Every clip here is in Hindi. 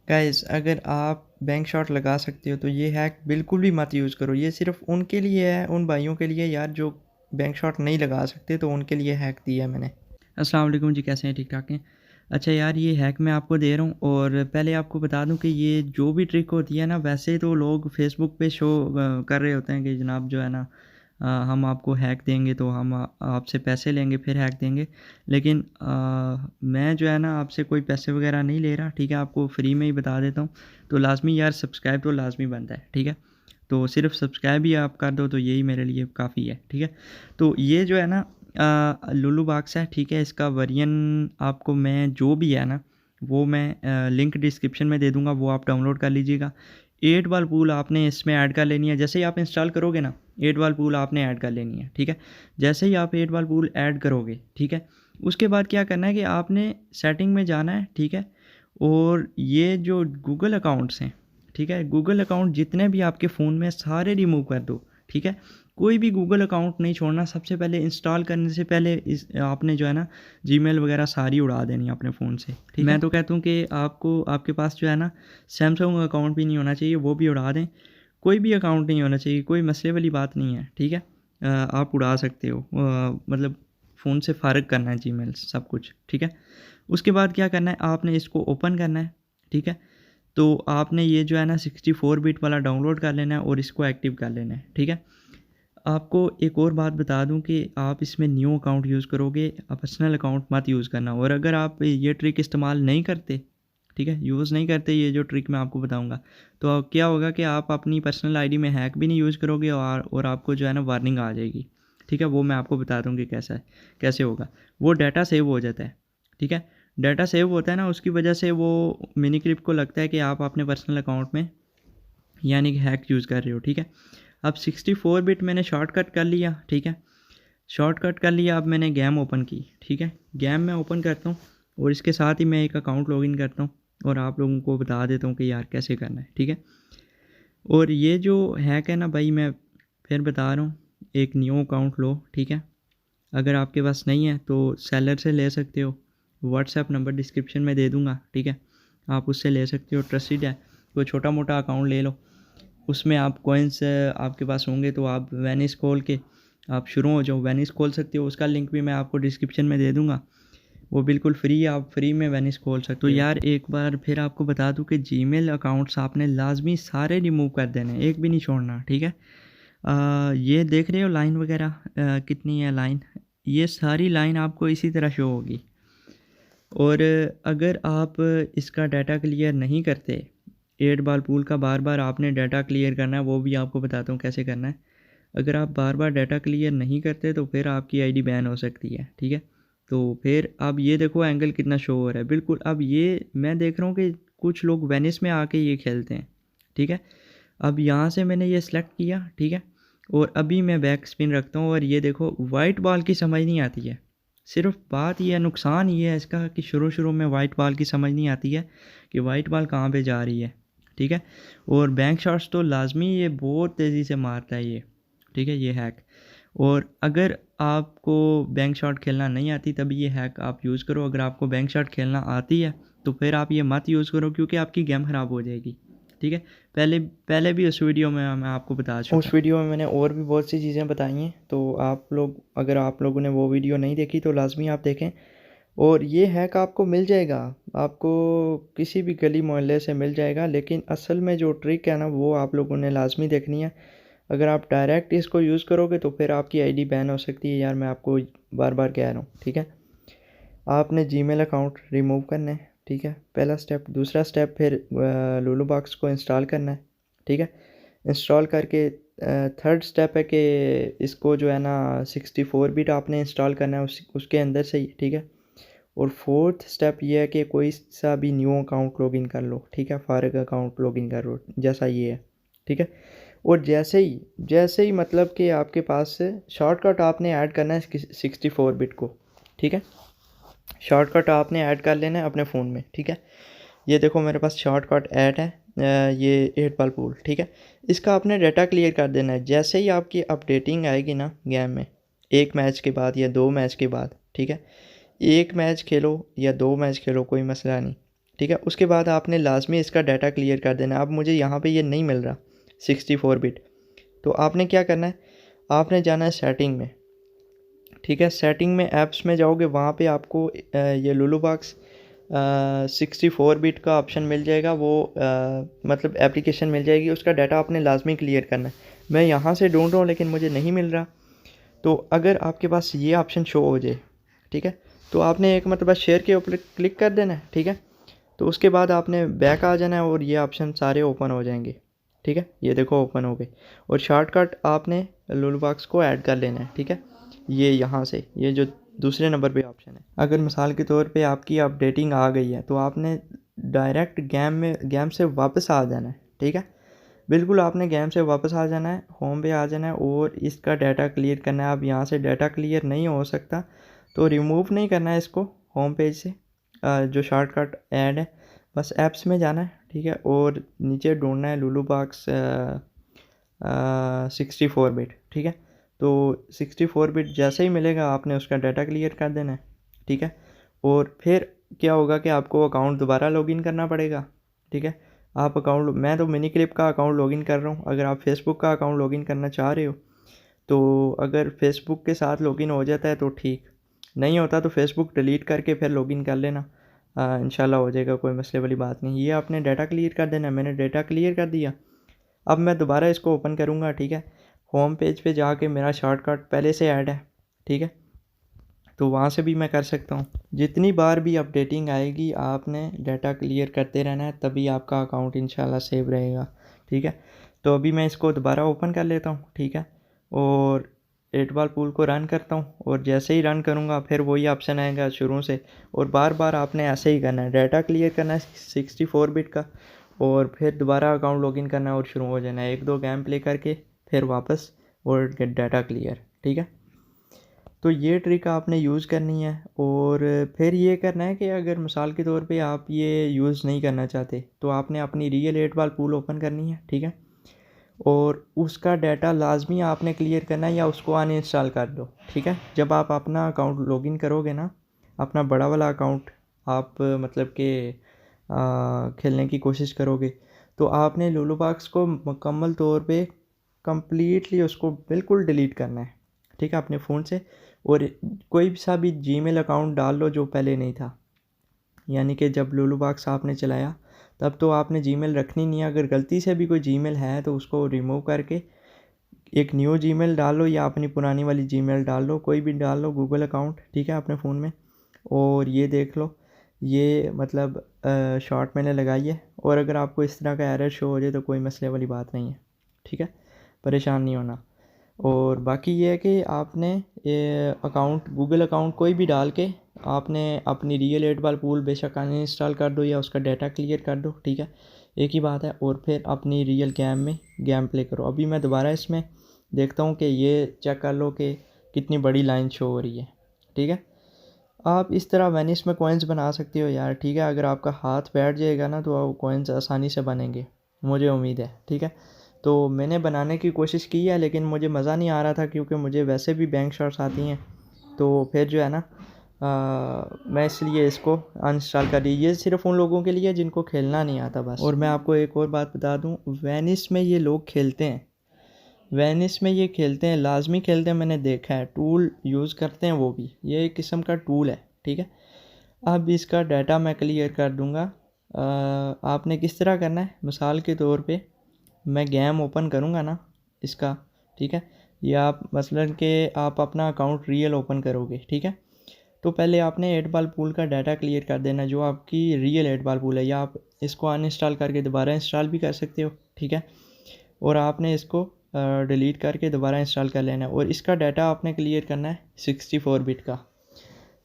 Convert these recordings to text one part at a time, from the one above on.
गाइस अगर आप बैंक शॉट लगा सकते हो तो ये हैक बिल्कुल भी मत यूज़ करो। ये सिर्फ़ उनके लिए है, उन भाइयों के लिए यार जो बैंक शॉट नहीं लगा सकते, तो उनके लिए हैक दिया है मैंने। अस्सलाम वालेकुम जी, कैसे हैं? ठीक-ठाक हैं? अच्छा यार, ये हैक मैं आपको दे रहा हूँ और पहले आपको बता दूँ कि ये जो भी ट्रिक होती है ना, वैसे तो लोग फ़ेसबुक पे शो कर रहे होते हैं कि जनाब जो है ना, हम आपको हैक देंगे, तो हम आपसे पैसे लेंगे फिर हैक देंगे। लेकिन मैं जो है ना, आपसे कोई पैसे वगैरह नहीं ले रहा, ठीक है? आपको फ्री में ही बता देता हूँ। तो लाज़मी यार सब्सक्राइब तो लाज़मी बनता है, ठीक है? तो सिर्फ़ सब्सक्राइब ही आप कर दो तो यही मेरे लिए काफ़ी है, ठीक है? तो ये जो है ना, लुलु बॉक्स है, ठीक है? इसका वेरिएंट आपको मैं जो भी है ना, वो मैं लिंक डिस्क्रिप्शन में दे दूँगा, वो आप डाउनलोड कर लीजिएगा। 8 बॉल पूल आपने इसमें ऐड कर लेनी है। जैसे ही आप इंस्टॉल करोगे ना, 8 बॉल पूल आपने ऐड कर लेनी है, ठीक है? जैसे ही आप 8 बॉल पूल ऐड करोगे, ठीक है? उसके बाद क्या करना है कि आपने सेटिंग में जाना है, ठीक है? और ये जो गूगल अकाउंट्स हैं, ठीक है? गूगल अकाउंट जितने भी आपके फ़ोन में सारे रिमूव कर दो, ठीक है? कोई भी गूगल अकाउंट नहीं छोड़ना। सबसे पहले इंस्टॉल करने से पहले इस आपने जो है ना, जीमेल वगैरह सारी उड़ा देनी है अपने फ़ोन से, ठीक है? मैं तो कहता हूँ कि आपको आपके पास जो है ना, सैमसंग अकाउंट भी नहीं होना चाहिए, वो भी उड़ा दें। कोई भी अकाउंट नहीं होना चाहिए, कोई मसले वाली बात नहीं है, ठीक है? आप उड़ा सकते हो, मतलब फ़ोन से फ़ारिग करना है जीमेल सब कुछ, ठीक है? उसके बाद क्या करना है, आपने इसको ओपन करना है, ठीक है? तो आपने ये जो है ना 64 बिट वाला डाउनलोड कर लेना है और इसको एक्टिव कर लेना है, ठीक है? आपको एक और बात बता दूं कि आप इसमें न्यू अकाउंट यूज़ करोगे, पर्सनल अकाउंट मत यूज़ करना। और अगर आप ये ट्रिक इस्तेमाल नहीं करते, ठीक है, यूज़ नहीं करते ये जो ट्रिक मैं आपको बताऊंगा, तो क्या होगा कि आप अपनी पर्सनल आईडी में हैक भी नहीं यूज़ करोगे और आपको जो है ना वार्निंग आ जाएगी, ठीक है? वो मैं आपको बता दूँ कि कैसा है, कैसे होगा। वो डाटा सेव हो जाता है, ठीक है? डाटा सेव होता है ना, उसकी वजह से वो मिनी क्रिप को लगता है कि आप अपने पर्सनल अकाउंट में यानी कि हैक यूज़ कर रहे हो, ठीक है? अब 64 बिट मैंने शॉर्टकट कर लिया, ठीक है? शॉर्टकट कर लिया, अब मैंने गेम ओपन की, ठीक है? गेम मैं ओपन करता हूँ और इसके साथ ही मैं एक अकाउंट लॉगिन करता हूँ और आप लोगों को बता देता हूँ कि यार कैसे करना है, ठीक है? और ये जो हैक है ना भाई, मैं फिर बता रहा हूँ, एक न्यू अकाउंट लो, ठीक है? अगर आपके पास नहीं है तो सेलर से ले सकते हो, व्हाट्सएप नंबर डिस्क्रिप्शन में दे दूँगा, ठीक है? आप उससे ले सकते हो, ट्रस्टेड है। कोई छोटा मोटा अकाउंट ले लो, उसमें आप कॉइन्स आपके पास होंगे तो आप वेनिस खोल के आप शुरू हो जाओ। वेनिस खोल सकते हो, उसका लिंक भी मैं आपको डिस्क्रिप्शन में दे दूँगा। वो बिल्कुल फ्री है, आप फ्री में वेनिस खोल सकते हो। तो यार एक बार फिर आपको बता दूँ कि जीमेल अकाउंट्स आपने लाज़मी सारे रिमूव कर देने, एक भी नहीं छोड़ना, ठीक है? ये देख रहे हो लाइन वगैरह, कितनी है लाइन? ये सारी लाइन आपको इसी तरह शो होगी। और अगर आप इसका डाटा क्लियर नहीं करते, 8 बॉल पूल का बार बार आपने डाटा क्लियर करना है, वो भी आपको बताता हूँ कैसे करना है। अगर आप बार बार डाटा क्लियर नहीं करते तो फिर आपकी आईडी बैन हो सकती है, ठीक है? तो फिर अब ये देखो एंगल कितना शो हो रहा है, बिल्कुल। अब ये मैं देख रहा हूँ कि कुछ लोग वेनिस में आके ये खेलते हैं, ठीक है? अब यहाँ से मैंने ये सिलेक्ट किया, ठीक है? और अभी मैं बैक स्पिन रखता हूँ और ये देखो वाइट बॉल की समझ नहीं आती है। सिर्फ बात ये है, नुकसान ये है इसका कि शुरू में वाइट बॉल की समझ नहीं आती है कि वाइट बॉल कहाँ पे जा रही है, ठीक है? और बैंक शॉट्स तो लाजमी ये बहुत तेज़ी से मारता है ये, ठीक है, ये हैक। और अगर आपको बैंक शॉट खेलना नहीं आती तभी ये हैक आप यूज़ करो। अगर आपको बैंक शॉट खेलना आती है तो फिर आप ये मत यूज़ करो, क्योंकि आपकी गेम ख़राब हो जाएगी, ठीक है? पहले पहले भी उस वीडियो में मैं आपको बता चुका। उस वीडियो में मैंने और भी बहुत सी चीज़ें बताई हैं, तो आप लोग, अगर आप लोगों ने वो वीडियो नहीं देखी तो लाजमी आप देखें। और ये हैक आपको मिल जाएगा, आपको किसी भी गली मोहल्ले से मिल जाएगा, लेकिन असल में जो ट्रिक है ना, वो आप लोगों ने लाजमी देखनी है। अगर आप डायरेक्ट इसको यूज़ करोगे तो फिर आपकी आईडी बैन हो सकती है यार, मैं आपको बार बार कह रहा हूँ, ठीक है? आपने जीमेल अकाउंट रिमूव करना है, ठीक है, पहला स्टेप। दूसरा स्टेप फिर लुलु बॉक्स को इंस्टॉल करना है, ठीक है? इंस्टॉल करके थर्ड स्टेप है कि इसको जो है ना 64 बिट आपने इंस्टॉल करना है उसके अंदर से ही, ठीक है? और फोर्थ स्टेप ये है कि कोई सा भी न्यू अकाउंट लॉगिन कर लो, ठीक है? फारग अकाउंट लॉगिन कर लो जैसा ये है, ठीक है? और जैसे ही मतलब कि आपके पास से शॉर्टकट आपने ऐड करना है 64 बिट को, ठीक है? शॉर्टकट आपने ऐड कर लेना है अपने फ़ोन में, ठीक है? ये देखो मेरे पास शॉर्टकट ऐड है, ये 8 बॉल पूल, ठीक है? इसका आपने डाटा क्लियर कर देना है। जैसे ही आपकी अपडेटिंग आएगी ना गेम में, एक मैच के बाद या 2 मैच के बाद, ठीक है? एक मैच खेलो या 2 मैच खेलो, कोई मसला नहीं, ठीक है। उसके बाद आपने लाजमी इसका डाटा क्लियर कर देना। अब मुझे यहाँ पे ये नहीं मिल रहा 64 बिट, तो आपने क्या करना है, आपने जाना है सेटिंग में, ठीक है। सेटिंग में ऐप्स में जाओगे, वहाँ पे आपको ये लुलु बॉक्स 64 बिट का ऑप्शन मिल जाएगा, वो मतलब एप्लीकेशन मिल जाएगी, उसका डाटा आपने लाजमी क्लियर करना है। मैं यहाँ से ढूंढ रहा हूँ लेकिन मुझे नहीं मिल रहा। तो अगर आपके पास ये ऑप्शन शो हो जाए, ठीक है, तो आपने एक मतलब शेयर के ऊपर क्लिक कर देना है, ठीक है। तो उसके बाद आपने बैक आ जाना है और ये ऑप्शन सारे ओपन हो जाएंगे, ठीक है। ये देखो ओपन हो गए। और शॉर्टकट आपने लुलु बॉक्स को ऐड कर लेना है, ठीक है। ये यहाँ से ये जो दूसरे नंबर पे ऑप्शन है, अगर मिसाल के तौर पे आपकी अपडेटिंग आ गई है तो आपने डायरेक्ट गेम से वापस आ जाना है, ठीक है। बिल्कुल आपने गेम से वापस आ जाना है, होम पे आ जाना है और इसका डाटा क्लियर करना है। अब यहाँ से डाटा क्लियर नहीं हो सकता तो रिमूव नहीं करना है इसको होम पेज से, जो शॉर्टकट ऐड है, बस ऐप्स में जाना है, ठीक है। और नीचे ढूंढना है लुलु बॉक्स 64 बिट, ठीक है। तो 64 बिट जैसे ही मिलेगा आपने उसका डाटा क्लियर कर देना है, ठीक है। और फिर क्या होगा कि आपको अकाउंट दोबारा लॉगिन करना पड़ेगा, ठीक है। आप अकाउंट, मैं तो मिनी क्लिप का अकाउंट लॉगिन कर रहा हूँ, अगर आप फेसबुक का अकाउंट लॉगिन करना चाह रहे हो तो अगर फेसबुक के साथ लॉगिन हो जाता है तो ठीक, नहीं होता तो फेसबुक डिलीट करके फिर लॉगिन कर लेना, इंशाल्लाह हो जाएगा, कोई मसले वाली बात नहीं। ये आपने डाटा क्लियर कर देना है, मैंने डाटा क्लियर कर दिया। अब मैं दोबारा इसको ओपन करूँगा, ठीक है। होम पेज पे जाके मेरा शॉर्टकट पहले से ऐड है, ठीक है, तो वहाँ से भी मैं कर सकता हूँ। जितनी बार भी अपडेटिंग आएगी आपने डाटा क्लियर करते रहना है, तभी आपका अकाउंट इंशाल्लाह सेव रहेगा, ठीक है। तो अभी मैं इसको दोबारा ओपन कर लेता हूँ, ठीक है, और 8 बॉल पूल को रन करता हूँ। और जैसे ही रन करूँगा फिर वही ऑप्शन आएगा शुरू से, और बार बार आपने ऐसे ही करना है, डाटा क्लियर करना है 64 बिट का, और फिर दोबारा अकाउंट लॉगिन करना है और शुरू हो जाना है, 1-2 गेम प्ले करके फिर वापस और डाटा क्लियर, ठीक है। तो ये ट्रिक आपने यूज़ करनी है। और फिर ये करना है कि अगर मिसाल के तौर पे आप ये यूज़ नहीं करना चाहते तो आपने अपनी रियल 8 बॉल पूल ओपन करनी है, ठीक है। और उसका डाटा लाजमी आपने क्लियर करना है या उसको अनइंस्टॉल कर दो, ठीक है। जब आप अपना अकाउंट लॉगिन करोगे ना, अपना बड़ा वाला अकाउंट आप मतलब कि खेलने की कोशिश करोगे, तो आपने लुलु बॉक्स को मुकम्मल तौर पे कंप्लीटली उसको बिल्कुल डिलीट करना है, ठीक है, अपने फ़ोन से। और कोई सा भी जीमेल अकाउंट डाल लो जो पहले नहीं था, यानी कि जब लुलु बॉक्स आपने चलाया तब तो आपने जीमेल रखनी नहीं है। अगर गलती से भी कोई जीमेल है तो उसको रिमूव करके एक न्यू जीमेल डाल लो या अपनी पुरानी वाली जीमेल डाल लो, कोई भी डाल लो, गूगल अकाउंट, ठीक है, अपने फ़ोन में। और ये देख लो, ये मतलब शॉर्ट मैंने लगाई है। और अगर आपको इस तरह का एरर शो हो जाए तो कोई मसले वाली बात नहीं है, ठीक है, परेशान नहीं होना। और बाकी ये है कि आपने ये अकाउंट, गूगल अकाउंट कोई भी डाल के आपने अपनी रियल 8 बॉल पूल बेशक अनइंस्टॉल कर दो या उसका डाटा क्लियर कर दो, ठीक है, एक ही बात है। और फिर अपनी रियल गेम में गेम प्ले करो। अभी मैं दोबारा इसमें देखता हूँ कि ये चेक कर लो कि कितनी बड़ी लाइन शो हो रही है, ठीक है। आप इस तरह वेनिस में कॉइन्स बना सकते हो यार, ठीक है। अगर आपका हाथ बैठ जाएगा ना तो कॉइन्स आसानी से बनेंगे, मुझे उम्मीद है, ठीक है। तो मैंने बनाने की कोशिश की है लेकिन मुझे मज़ा नहीं आ रहा था, क्योंकि मुझे वैसे भी बैंक शॉट्स आती हैं, तो फिर जो है ना मैं इसलिए इसको अनइंस्टॉल कर दी। ये सिर्फ उन लोगों के लिए है जिनको खेलना नहीं आता बस। और मैं आपको एक और बात बता दूं, वेनिस में ये लोग खेलते हैं, वेनिस में ये खेलते हैं, लाजमी खेलते हैं, मैंने देखा है, टूल यूज़ करते हैं वो भी, ये एक किस्म का टूल है, ठीक है। अब इसका डाटा मैं क्लियर कर दूंगा। आपने किस तरह करना है, मिसाल के तौर पे मैं गेम ओपन करूँगा ना इसका, ठीक है, या आप मसलन के आप अपना अकाउंट रियल ओपन करोगे, ठीक है। तो पहले आपने 8 बॉल पूल का डाटा क्लियर कर देना जो आपकी रियल 8 बॉल पूल है, या आप इसको अनइंस्टॉल करके दोबारा इंस्टॉल भी कर सकते हो, ठीक है। और आपने इसको डिलीट करके दोबारा इंस्टॉल कर लेना है। और इसका डाटा आपने क्लियर करना है 64 बिट का।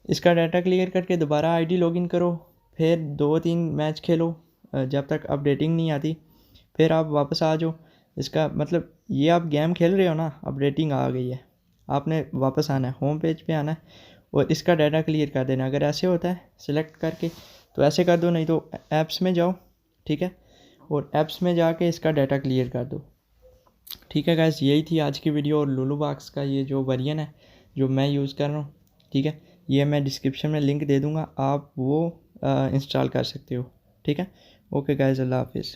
इसका डाटा क्लियर करके दोबारा आईडी लॉगिन करो, फिर 2-3 मैच खेलो जब तक अपडेटिंग नहीं आती, फिर आप वापस आ जाओ। इसका मतलब ये आप गेम खेल रहे हो ना, अपडेटिंग आ गई है, आपने वापस आना है, होम पेज पे आना है और इसका डाटा क्लियर कर देना। अगर ऐसे होता है सिलेक्ट करके तो ऐसे कर दो, नहीं तो ऐप्स में जाओ, ठीक है, और ऐप्स में जाके इसका डाटा क्लियर कर दो, ठीक है गाइस। यही थी आज की वीडियो। और लुलु बॉक्स का ये जो वर्जन है जो मैं यूज़ कर रहा हूँ, ठीक है, ये मैं डिस्क्रिप्शन में लिंक दे दूँगा, आप वो इंस्टॉल कर सकते हो। ठीक है। ओके गाइस, अल्लाह हाफिज़।